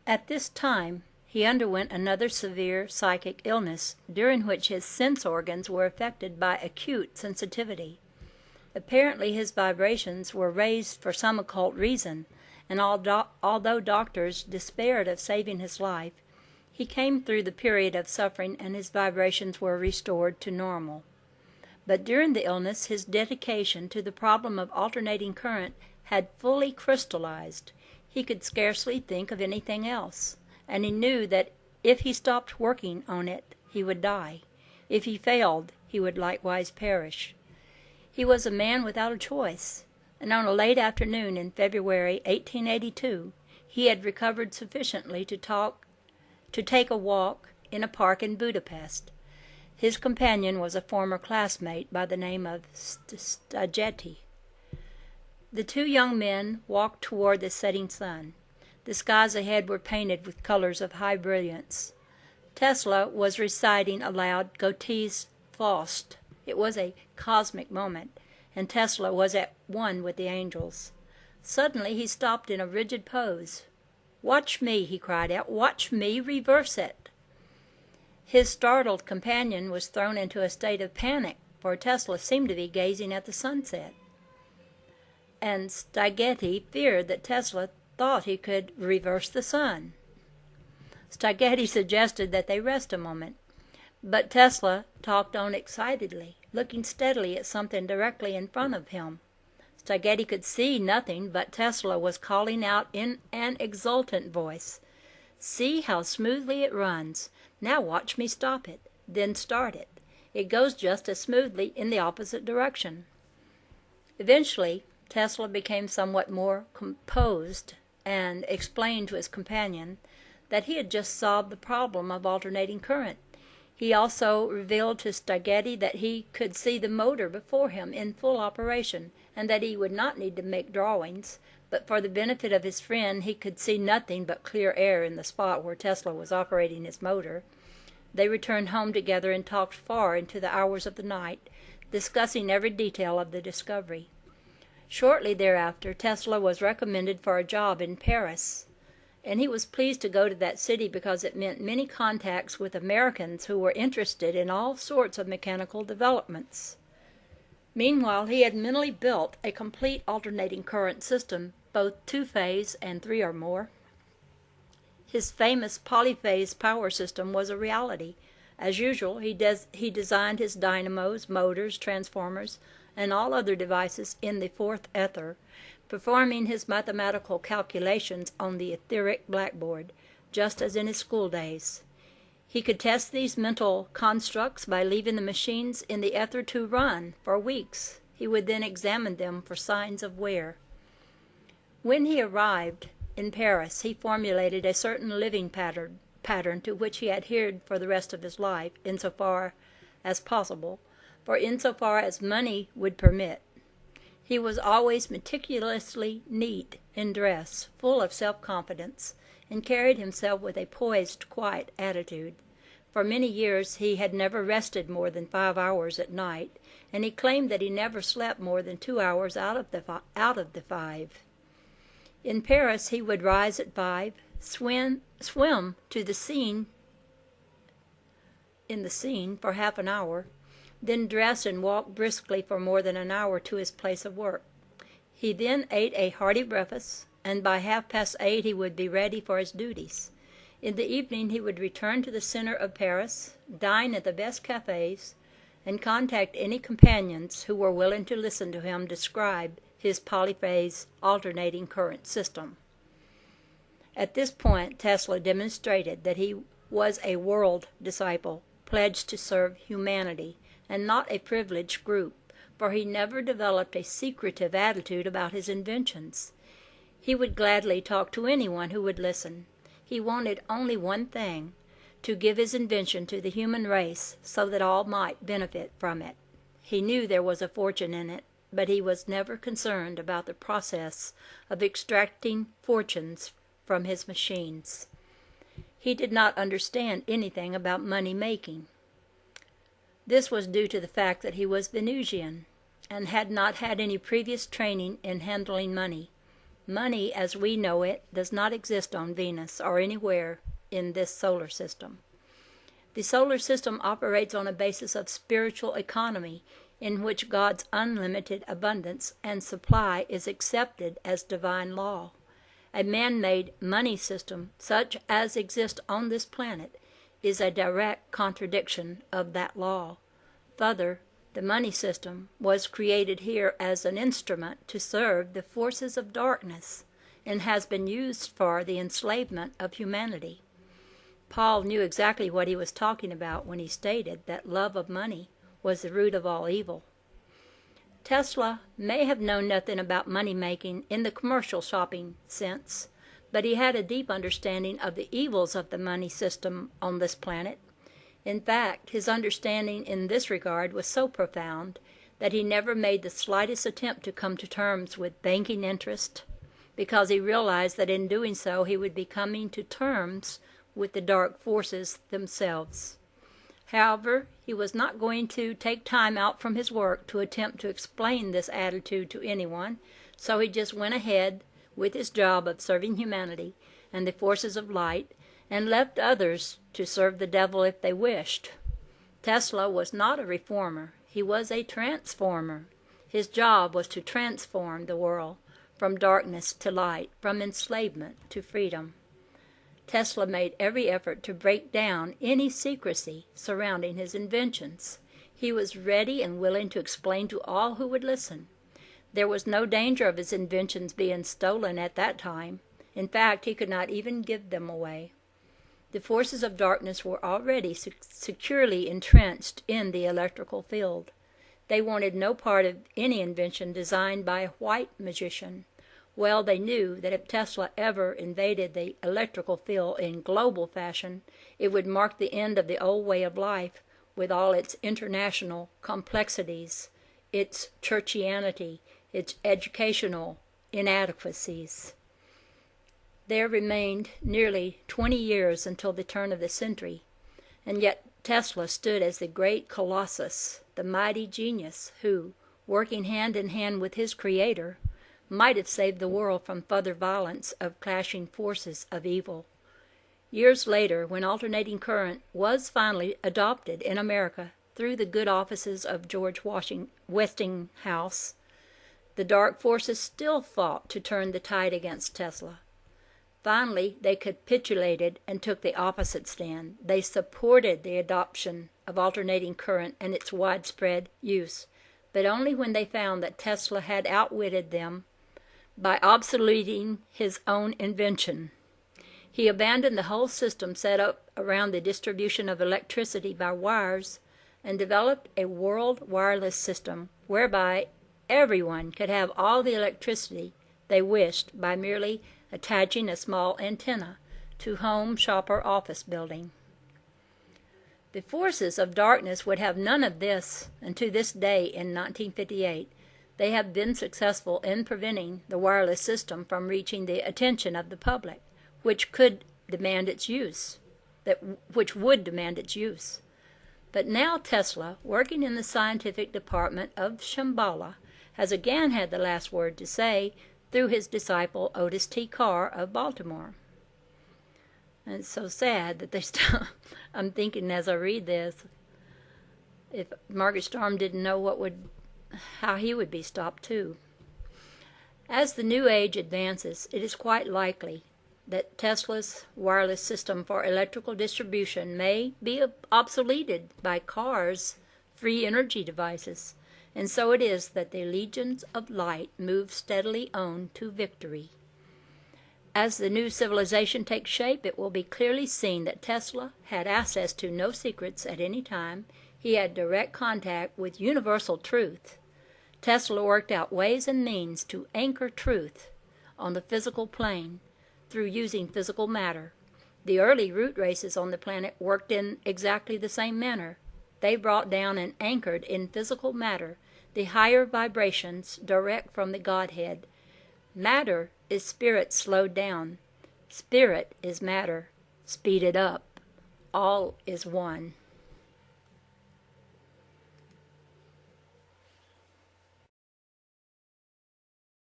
At this time, he underwent another severe psychic illness, during which his sense organs were affected by acute sensitivity. Apparently his vibrations were raised for some occult reason, and although doctors despaired of saving his life, he came through the period of suffering and his vibrations were restored to normal. But during the illness, his dedication to the problem of alternating current had fully crystallized. He could scarcely think of anything else, and he knew that if he stopped working on it, he would die. If he failed, he would likewise perish. He was a man without a choice, and on a late afternoon in February 1882, he had recovered sufficiently to take a walk in a park in Budapest. His companion was a former classmate by the name of Szigeti. The two young men walked toward the setting sun. The skies ahead were painted with colors of high brilliance. Tesla was reciting aloud Goethe's Faust. It was a cosmic moment, and Tesla was at one with the angels. Suddenly he stopped in a rigid pose. "Watch me," he cried out. "Watch me reverse it." His startled companion was thrown into a state of panic, for Tesla seemed to be gazing at the sunset. And Szigeti feared that Tesla thought he could reverse the sun. Szigeti suggested that they rest a moment, but Tesla talked on excitedly, looking steadily at something directly in front of him. Szigeti could see nothing, but Tesla was calling out in an exultant voice, "See how smoothly it runs. Now watch me stop it, then start it. It goes just as smoothly in the opposite direction." Eventually, Tesla became somewhat more composed and explained to his companion that he had just solved the problem of alternating current. He also revealed to Szigeti that he could see the motor before him in full operation, and that he would not need to make drawings, but for the benefit of his friend he could see nothing but clear air in the spot where Tesla was operating his motor. They returned home together and talked far into the hours of the night, discussing every detail of the discovery. Shortly thereafter, Tesla was recommended for a job in Paris, and he was pleased to go to that city because it meant many contacts with Americans who were interested in all sorts of mechanical developments. Meanwhile, he had mentally built a complete alternating current system, both two-phase and three or more. His famous polyphase power system was a reality. As usual, he designed his dynamos, motors, transformers, and all other devices in the fourth ether, performing his mathematical calculations on the etheric blackboard, just as in his school days. He could test these mental constructs by leaving the machines in the ether to run for weeks. He would then examine them for signs of wear. When he arrived in Paris, he formulated a certain living pattern to which he adhered for the rest of his life, insofar as possible, for insofar as money would permit. He was always meticulously neat in dress, full of self-confidence, and carried himself with a poised, quiet attitude. For many years he had never rested more than 5 hours at night, and he claimed that he never slept more than 2 hours out of the 5. In Paris he would rise at 5, swim to the scene for half an hour, then dress and walk briskly for more than an hour to his place of work. He then ate a hearty breakfast, and by 8:30 he would be ready for his duties. In the evening he would return to the center of Paris, dine at the best cafes, and contact any companions who were willing to listen to him describe his polyphase alternating current system. At this point, Tesla demonstrated that he was a world disciple, pledged to serve humanity, and not a privileged group, for he never developed a secretive attitude about his inventions. He would gladly talk to anyone who would listen. He wanted only one thing, to give his invention to the human race so that all might benefit from it. He knew there was a fortune in it, but he was never concerned about the process of extracting fortunes from his machines. He did not understand anything about money-making. This was due to the fact that he was Venusian and had not had any previous training in handling money. Money as we know it does not exist on Venus or anywhere in this solar system. The solar system operates on a basis of spiritual economy in which God's unlimited abundance and supply is accepted as divine law. A man-made money system, such as exists on this planet, is a direct contradiction of that law. Further, the money system was created here as an instrument to serve the forces of darkness and has been used for the enslavement of humanity. Paul knew exactly what he was talking about when he stated that love of money was the root of all evil. Tesla may have known nothing about money-making in the commercial shopping sense, but he had a deep understanding of the evils of the money system on this planet. In fact, his understanding in this regard was so profound that he never made the slightest attempt to come to terms with banking interest, because he realized that in doing so he would be coming to terms with the dark forces themselves. However, he was not going to take time out from his work to attempt to explain this attitude to anyone, so he just went ahead with his job of serving humanity and the forces of light, and left others to serve the devil if they wished. Tesla was not a reformer. He was a transformer. His job was to transform the world from darkness to light, from enslavement to freedom. Tesla made every effort to break down any secrecy surrounding his inventions. He was ready and willing to explain to all who would listen. There was no danger of his inventions being stolen at that time. In fact, he could not even give them away. The forces of darkness were already securely entrenched in the electrical field. They wanted no part of any invention designed by a white magician. Well, they knew that if Tesla ever invaded the electrical field in global fashion, it would mark the end of the old way of life with all its international complexities, its churchianity, its educational inadequacies. There remained nearly 20 years until the turn of the century, and yet Tesla stood as the great colossus, the mighty genius who, working hand in hand with his creator, might have saved the world from further violence of clashing forces of evil. Years later, when alternating current was finally adopted in America through the good offices of George Westinghouse, the dark forces still fought to turn the tide against Tesla. Finally, they capitulated and took the opposite stand. They supported the adoption of alternating current and its widespread use, but only when they found that Tesla had outwitted them by obsoleting his own invention. He abandoned the whole system set up around the distribution of electricity by wires and developed a world wireless system whereby everyone could have all the electricity they wished by merely attaching a small antenna to home, shop, or office building. The forces of darkness would have none of this, and to this day in 1958, they have been successful in preventing the wireless system from reaching the attention of the public, which would demand its use. But now Tesla, working in the scientific department of Shambhala, has again had the last word to say through his disciple Otis T. Carr of Baltimore. And it's so sad that they still, I'm thinking as I read this, if Margaret Storm didn't know how he would be stopped too. As the new age advances, it is quite likely that Tesla's wireless system for electrical distribution may be obsoleted by Carr's free energy devices, and so it is that the legions of light move steadily on to victory. As the new civilization takes shape, it will be clearly seen that Tesla had access to no secrets at any time. He had direct contact with universal truth. Tesla worked out ways and means to anchor truth on the physical plane through using physical matter. The early root races on the planet worked in exactly the same manner. They brought down and anchored in physical matter the higher vibrations direct from the Godhead. Matter is spirit slowed down. Spirit is matter speeded up. All is one.